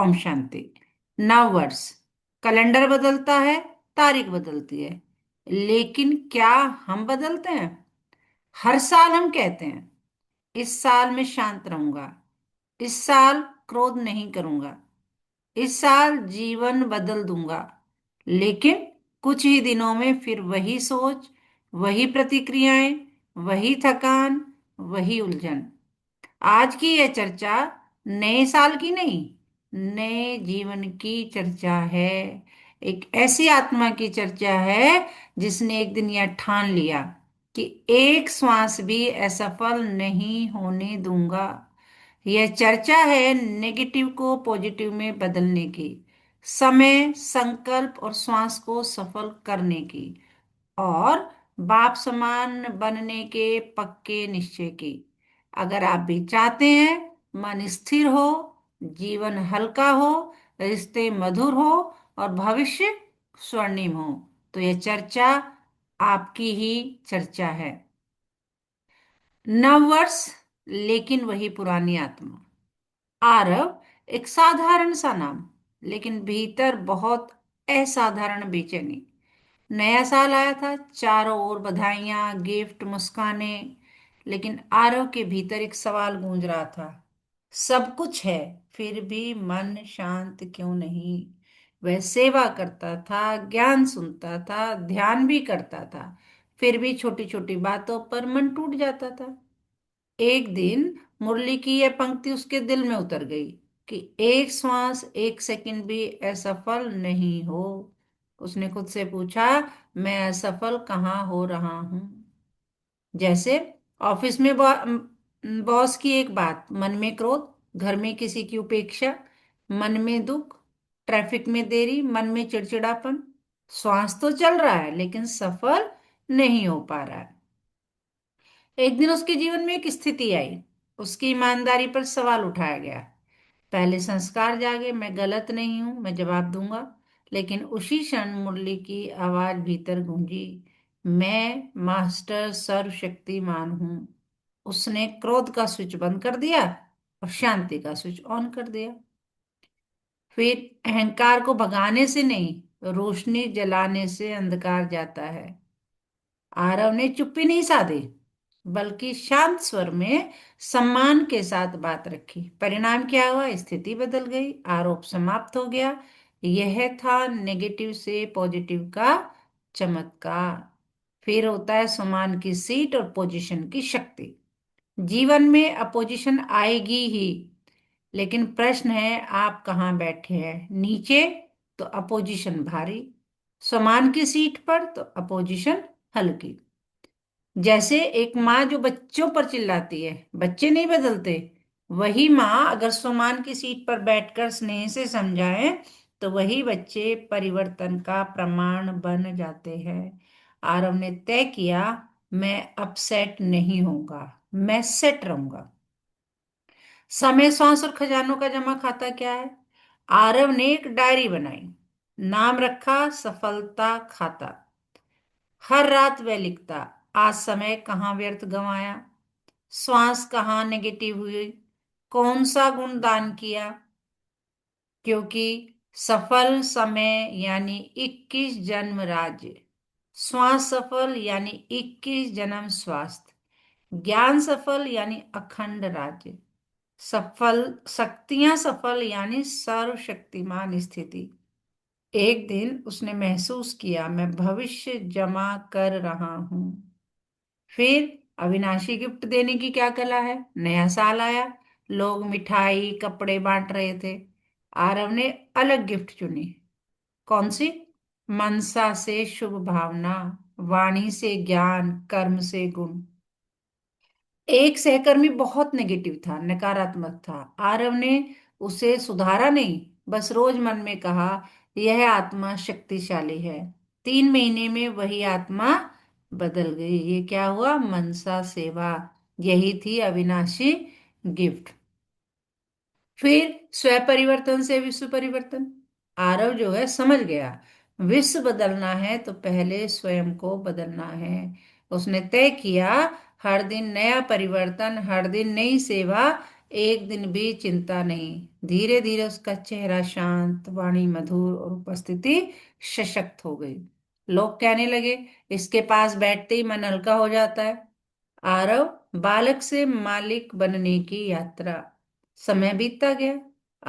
ओम शांति। नव वर्ष, कैलेंडर बदलता है, तारीख बदलती है, लेकिन क्या हम बदलते हैं? हर साल हम कहते हैं, इस साल मैं शांत रहूंगा, इस साल क्रोध नहीं करूंगा, इस साल जीवन बदल दूंगा। लेकिन कुछ ही दिनों में फिर वही सोच, वही प्रतिक्रियाएं, वही थकान, वही उलझन। आज की यह चर्चा नए साल की नहीं, नए जीवन की चर्चा है। एक ऐसी आत्मा की चर्चा है जिसने एक दिन यह ठान लिया कि एक श्वास भी असफल नहीं होने दूंगा। यह चर्चा है नेगेटिव को पॉजिटिव में बदलने की, समय, संकल्प और श्वास को सफल करने की, और बाप समान बनने के पक्के निश्चय की। अगर आप भी चाहते हैं मन स्थिर हो, जीवन हल्का हो, रिश्ते मधुर हो और भविष्य स्वर्णिम हो, तो यह चर्चा आपकी ही चर्चा है। नव वर्ष, लेकिन वही पुरानी आत्मा। आरव एक साधारण सा नाम, लेकिन भीतर बहुत असाधारण बेचैनी। नया साल आया था, चारों ओर बधाइयां, गिफ्ट, मुस्कानें, लेकिन आरव के भीतर एक सवाल गूंज रहा था। सब कुछ है, फिर भी मन शांत क्यों नहीं? वह सेवा करता था, ज्ञान सुनता था, ध्यान भी करता था, फिर भी छोटी छोटी बातों पर मन टूट जाता था। एक दिन मुरली की यह पंक्ति उसके दिल में उतर गई कि एक श्वास एक सेकंड भी असफल नहीं हो। उसने खुद से पूछा, मैं असफल कहाँ हो रहा हूं? जैसे ऑफिस में बॉस की एक बात, मन में क्रोध, घर में किसी की उपेक्षा, मन में दुख, ट्रैफिक में देरी, मन में चिड़चिड़ापन। श्वास तो चल रहा है लेकिन सफल नहीं हो पा रहा है। एक दिन उसके जीवन में एक स्थिति आई, उसकी ईमानदारी पर सवाल उठाया गया। पहले संस्कार जागे, मैं गलत नहीं हूं, मैं जवाब दूंगा। लेकिन उसी क्षण मुरली की आवाज भीतर गूंजी, मैं मास्टर सर्वशक्तिमान हूं। उसने क्रोध का स्विच बंद कर दिया और शांति का स्विच ऑन कर दिया। फिर अहंकार को भगाने से नहीं, रोशनी जलाने से अंधकार जाता है। आरव ने चुप्पी नहीं साधी, बल्कि शांत स्वर में सम्मान के साथ बात रखी। परिणाम क्या हुआ? स्थिति बदल गई, आरोप समाप्त हो गया। यह था नेगेटिव से पॉजिटिव का चमत्कार। फिर होता है सम्मान की सीट और पोजीशन की शक्ति। जीवन में अपोजिशन आएगी ही, लेकिन प्रश्न है आप कहाँ बैठे हैं। नीचे तो अपोजिशन भारी, सम्मान की सीट पर तो अपोजिशन हल्की। जैसे एक माँ जो बच्चों पर चिल्लाती है, बच्चे नहीं बदलते। वही माँ अगर सुमान की सीट पर बैठकर स्नेह से समझाए, तो वही बच्चे परिवर्तन का प्रमाण बन जाते हैं। आरव ने तय किया, मैं अपसेट नहीं होऊंगा, मैं सेट रहूंगा। समय, सांस और खजानों का जमा खाता क्या है? आरव ने एक डायरी बनाई, नाम रखा सफलता खाता। हर रात वह लिखता, आज समय कहाँ व्यर्थ गंवाया, श्वास कहाँ नेगेटिव हुई, कौन सा गुण दान किया। क्योंकि सफल समय यानी 21 जन्म राज्य, श्वास सफल यानी 21 जन्म स्वास्थ्य, ज्ञान सफल यानी अखंड राज्य, सफल शक्तियां सफल यानी सर्वशक्तिमान स्थिति। एक दिन उसने महसूस किया, मैं भविष्य जमा कर रहा हूं। फिर अविनाशी गिफ्ट देने की क्या कला है? नया साल आया, लोग मिठाई कपड़े बांट रहे थे। आरव ने अलग गिफ्ट चुनी। कौन सी? मनसा से शुभ भावना, वाणी से ज्ञान, कर्म से गुण। एक सहकर्मी बहुत नेगेटिव था, नकारात्मक था। आरव ने उसे सुधारा नहीं, बस रोज मन में कहा, यह आत्मा शक्तिशाली है। 3 महीने में वही आत्मा बदल गई। ये क्या हुआ? मनसा सेवा। यही थी अविनाशी गिफ्ट। फिर स्व परिवर्तन से विश्व परिवर्तन। आरव जो है समझ गया, विश्व बदलना है तो पहले स्वयं को बदलना है। उसने तय किया, हर दिन नया परिवर्तन, हर दिन नई सेवा, एक दिन भी चिंता नहीं। धीरे धीरे उसका चेहरा शांत, वाणी मधुर और उपस्थिति सशक्त हो गई। लोग कहने लगे, इसके पास बैठते ही मन हल्का हो जाता है। आरव, बालक से मालिक बनने की यात्रा। समय बीतता गया।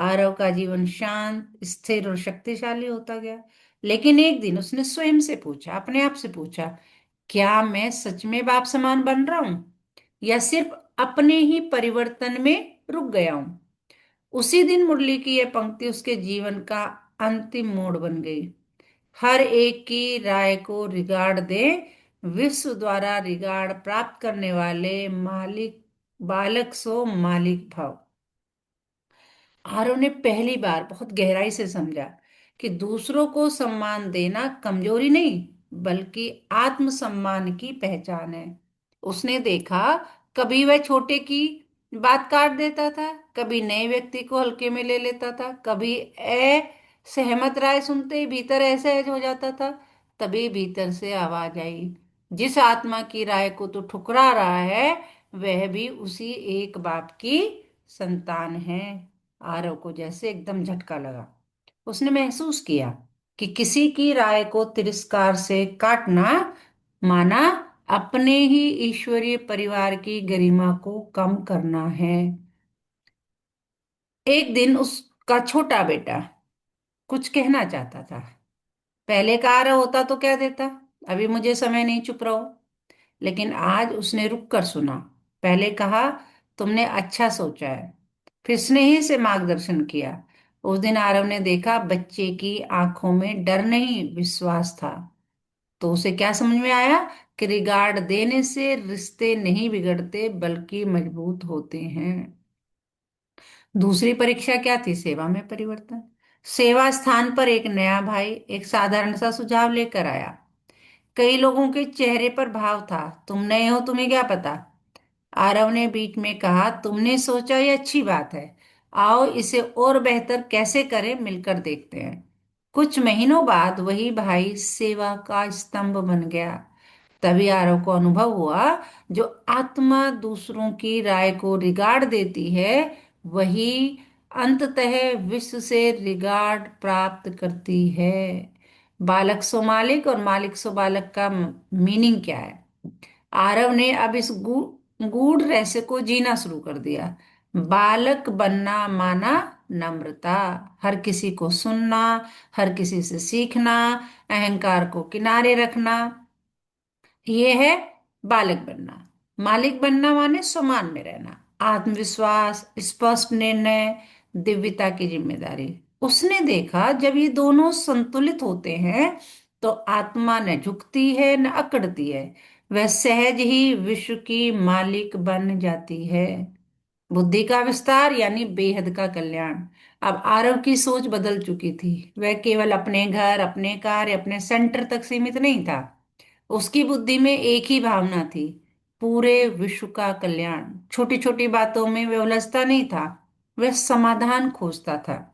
आरव का जीवन शांत, स्थिर और शक्तिशाली होता गया। लेकिन एक दिन उसने स्वयं से पूछा, अपने आप से पूछा, क्या मैं सच में बाप समान बन रहा हूं, या सिर्फ अपने ही परिवर्तन में रुक गया हूं। उसी दिन मुरली की यह पंक्ति उसके जीवन का अंतिम मोड़ बन गई। हर एक की राय को रिगार्ड दे, विश्व द्वारा रिगार्ड प्राप्त करने वाले मालिक, बालक सो मालिक भव। आरव ने पहली बार बहुत गहराई से समझा कि दूसरों को सम्मान देना कमजोरी नहीं, बल्कि आत्मसम्मान की पहचान है। उसने देखा, कभी वह छोटे की बात काट देता था, कभी नए व्यक्ति को हल्के में ले लेता था, कभी असहमत राय सुनते ही भीतर असहज हो जाता था। तभी भीतर से आवाज आई, जिस आत्मा की राय को तू ठुकरा रहा है, वह भी उसी एक बाप की संतान है। आरव को जैसे एकदम झटका लगा। उसने महसूस किया कि किसी की राय को तिरस्कार से काटना माना अपने ही ईश्वरीय परिवार की गरिमा को कम करना है। एक दिन उसका छोटा बेटा कुछ कहना चाहता था। पहले कहा रहा होता तो क्या देता, अभी मुझे समय नहीं, चुप रहो। लेकिन आज उसने रुक कर सुना। पहले कहा, तुमने अच्छा सोचा है। फिर स्नेही से मार्गदर्शन किया। उस दिन आरव ने देखा, बच्चे की आंखों में डर नहीं, विश्वास था। तो उसे क्या समझ में आया कि रिगार्ड देने से रिश्ते नहीं बिगड़ते, बल्कि मजबूत होते हैं। दूसरी परीक्षा क्या थी? सेवा में परिवर्तन। सेवा स्थान पर एक नया भाई एक साधारण सा सुझाव लेकर आया। कई लोगों के चेहरे पर भाव था, तुम नए हो, तुम्हें क्या पता। आरव ने बीच में कहा, तुमने सोचा ये अच्छी बात है, आओ इसे और बेहतर कैसे करें, मिलकर देखते हैं। कुछ महीनों बाद वही भाई सेवा का स्तंभ बन गया। तभी आरव को अनुभव हुआ, जो आत्मा दूसरों की राय को रिगार्ड देती है, वही अंततः विश्व से रिगार्ड प्राप्त करती है। बालक सो मालिक और मालिक सो बालक का मीनिंग क्या है? आरव ने अब इस गूढ़ रहस्य को जीना शुरू कर दिया। बालक बनना माना नम्रता, हर किसी को सुनना, हर किसी से सीखना, अहंकार को किनारे रखना, ये है बालक बनना। मालिक बनना माने सम्मान में रहना, आत्मविश्वास, स्पष्ट निर्णय, दिव्यता की जिम्मेदारी। उसने देखा, जब ये दोनों संतुलित होते हैं तो आत्मा न झुकती है न अकड़ती है, वह सहज ही विश्व की मालिक बन जाती है। बुद्धि का विस्तार यानी बेहद का कल्याण। अब आरव की सोच बदल चुकी थी। वह केवल अपने घर, अपने कार्य, अपने सेंटर तक सीमित नहीं था। उसकी बुद्धि में एक ही भावना थी, पूरे विश्व का कल्याण। छोटी छोटी बातों में वह उलझता नहीं था, वह समाधान खोजता था।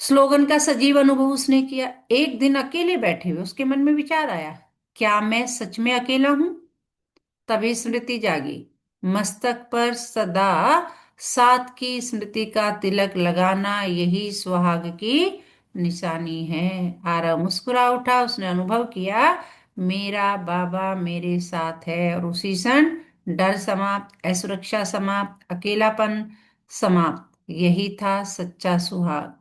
स्लोगन का सजीव अनुभव उसने किया। एक दिन अकेले बैठे हुए उसके मन में विचार आया, क्या मैं सच में अकेला हूं? तभी स्मृति जागी। मस्तक पर सदा साथ की स्मृति का तिलक लगाना, यही सुहाग की निशानी है। आरव मुस्कुरा उठा। उसने अनुभव किया, मेरा बाबा मेरे साथ है। और उसी क्षण डर समाप्त, असुरक्षा समाप्त, अकेलापन समाप्त। यही था सच्चा सुहाग।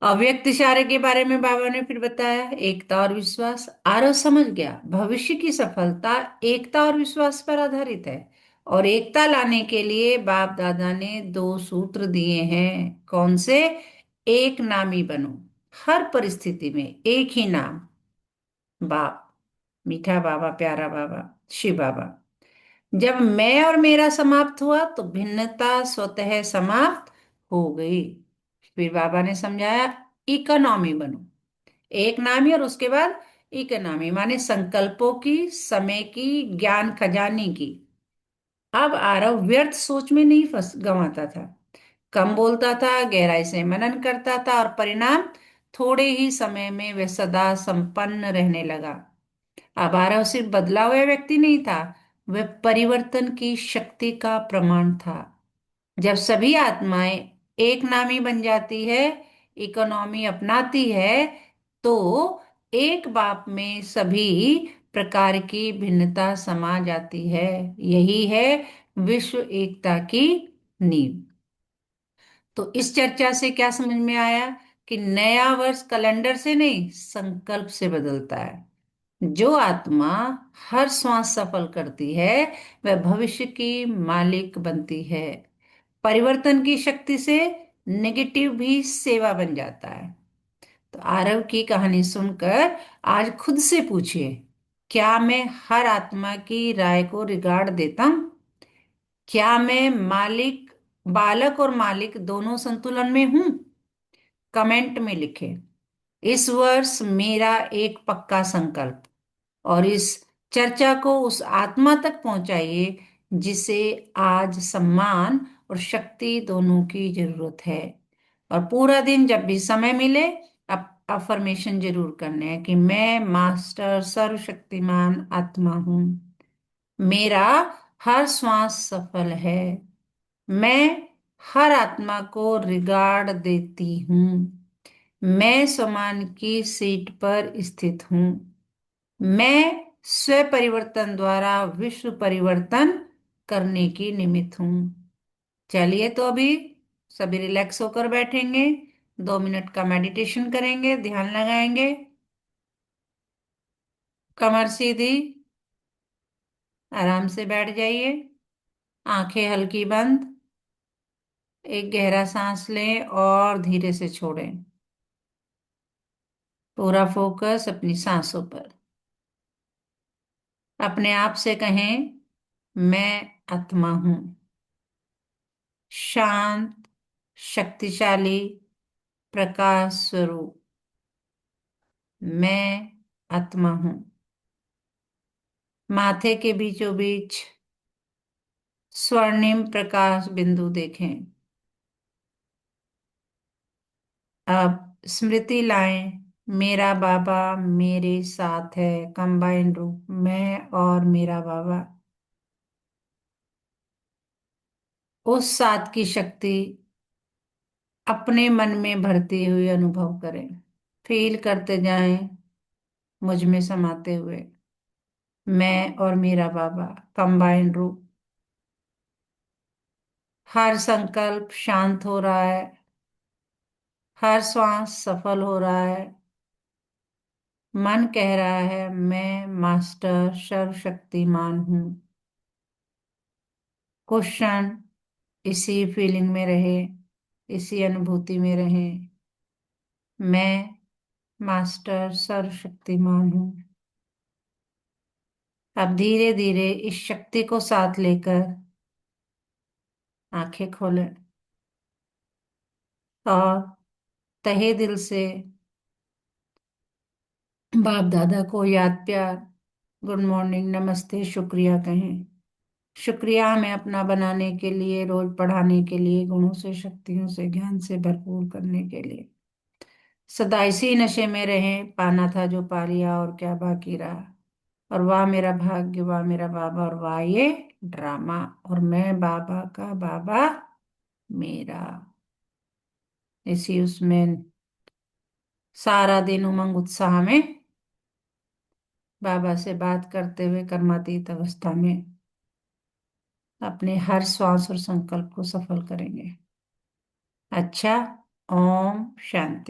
अव्यक्त इशारे के बारे में बाबा ने फिर बताया, एकता और विश्वास। आरव समझ गया, भविष्य की सफलता एकता और विश्वास पर आधारित है। और एकता लाने के लिए बाप दादा ने दो सूत्र दिए हैं। कौन से? एक नामी बनो, हर परिस्थिति में एक ही नाम, बाप, मीठा बाबा, प्यारा बाबा, शिव बाबा। जब मैं और मेरा समाप्त हुआ तो भिन्नता स्वतः समाप्त हो गई। फिर बाबा ने समझाया, इकोनॉमी बनो, एक नामी और उसके बाद इकोनॉमी, माने संकल्पों की, समय की, ज्ञान खजाने की। अब आरव व्यर्थ सोच में नहीं फंस गंवाता था। कम बोलता था, गहराई से मनन करता था, और परिणाम थोड़े ही समय में वह सदा संपन्न रहने लगा। अब आरव सिर्फ बदला हुआ व्यक्ति नहीं था, वह परिवर्तन की शक्ति का प्रमाण था। जब सभी आत्माएं एक नामी बन जाती है, इकोनॉमी अपनाती है, तो एक बाप में सभी प्रकार की भिन्नता समा जाती है। यही है विश्व एकता की नींव। तो इस चर्चा से क्या समझ में आया कि नया वर्ष कैलेंडर से नहीं, संकल्प से बदलता है। जो आत्मा हर श्वास सफल करती है, वह भविष्य की मालिक बनती है। परिवर्तन की शक्ति से नेगेटिव भी सेवा बन जाता है। तो आरव की कहानी सुनकर आज खुद से पूछिए, क्या मैं हर आत्मा की राय को रिगार्ड देता हूं? क्या मैं मालिक, बालक और मालिक दोनों संतुलन में हूं? कमेंट में लिखें, इस वर्ष मेरा एक पक्का संकल्प। और इस चर्चा को उस आत्मा तक पहुंचाइए जिसे आज सम्मान और शक्ति दोनों की जरूरत है। और पूरा दिन जब भी समय मिले, अफर्मेशन जरूर करने हैं कि मैं मास्टर सर्वशक्तिमान आत्मा हूं। मेरा हर श्वास सफल है। मैं हर आत्मा को रिगार्ड देती हूँ। मैं सम्मान की सीट पर स्थित हूँ। मैं स्व परिवर्तन द्वारा विश्व परिवर्तन करने की निमित्त हूँ। चलिए, तो अभी सभी रिलैक्स होकर बैठेंगे, 2 मिनट का मेडिटेशन करेंगे, ध्यान लगाएंगे। कमर सीधी, आराम से बैठ जाइए, आंखें हल्की बंद। एक गहरा सांस लें और धीरे से छोड़ें। पूरा फोकस अपनी सांसों पर। अपने आप से कहें, मैं आत्मा हूं, शांत, शक्तिशाली, प्रकाश स्वरूप। मैं आत्मा हूं। माथे के बीचों बीच स्वर्णिम प्रकाश बिंदु देखें। अब स्मृति लाएं, मेरा बाबा मेरे साथ है। कंबाइंड रूप, मैं और मेरा बाबा। उस साथ की शक्ति अपने मन में भरते हुए अनुभव करें। फील करते जाएं, मुझ में समाते हुए। मैं और मेरा बाबा, कंबाइंड रूप। हर संकल्प शांत हो रहा है, हर श्वास सफल हो रहा है। मन कह रहा है, मैं मास्टर सर्वशक्तिमान हूँ। कुछ क्षण इसी फीलिंग में रहे, इसी अनुभूति में रहे। मैं मास्टर सर्वशक्तिमान हूँ। अब धीरे धीरे इस शक्ति को साथ लेकर आंखें खोलें और तहे दिल से बाप दादा को याद प्यार, गुड मॉर्निंग, नमस्ते, शुक्रिया कहें। शुक्रिया हमें अपना बनाने के लिए, रोज पढ़ाने के लिए, गुणों से, शक्तियों से, ज्ञान से भरपूर करने के लिए। सदा इसी नशे में रहें, पाना था जो पा लिया और क्या बाकी रहा। और वाह मेरा भाग्य, वाह मेरा बाबा, और वाह ये ड्रामा, और मैं बाबा का बाबा मेरा। इसी उसमें सारा दिन उमंग उत्साह में बाबा से बात करते हुए कर्मातीत अवस्था में अपने हर श्वास और संकल्प को सफल करेंगे। अच्छा, ओम शांति।